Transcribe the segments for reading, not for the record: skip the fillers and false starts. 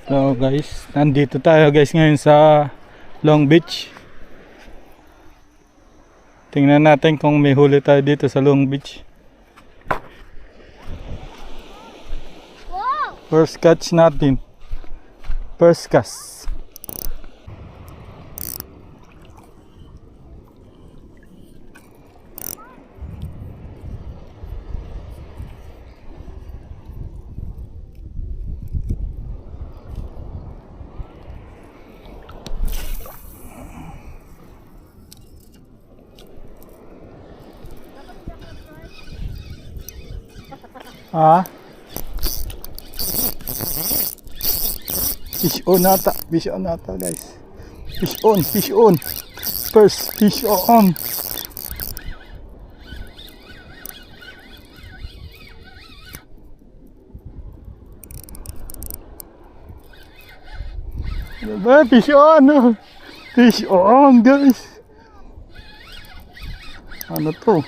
So guys, nandito tayo guys ngayon sa Long Beach. Tingnan natin kung may huli tayo dito sa Long Beach. First catch natin. First cast. Fish on nata, guys. Fish on. First fish on. Fish on. Fish on, guys. Ano to?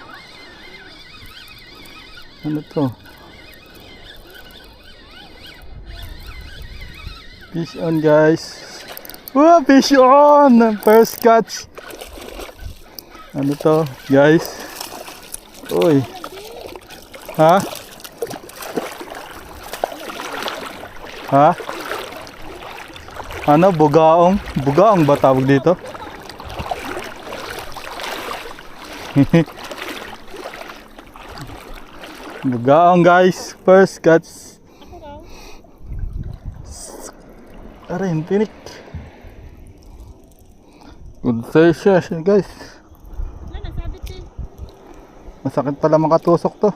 Fish on, guys. Wow, fish on! First catch. Ano to, guys? Uy. Ha? Ano, bugaong? Bugaong ba tawag dito? Bugaong, guys. First catch. Aray, tinik. Good session, guys. Masakit pala makatusok to.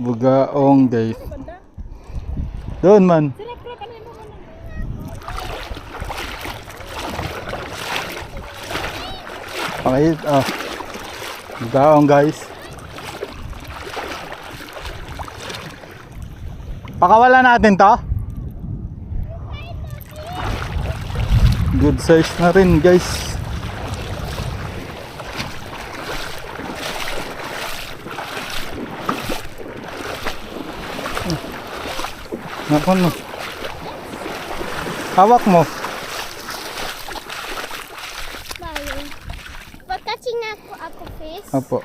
Bugaong, guys. Doon man. Pakit, bugaong, guys. Pakawala natin to. Good size na rin, guys. Nakon mo. Hawak mo. Pagkaching na ako fish. Apo.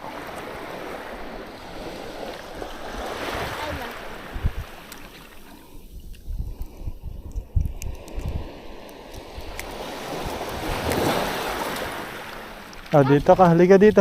Dito ka, halika dito.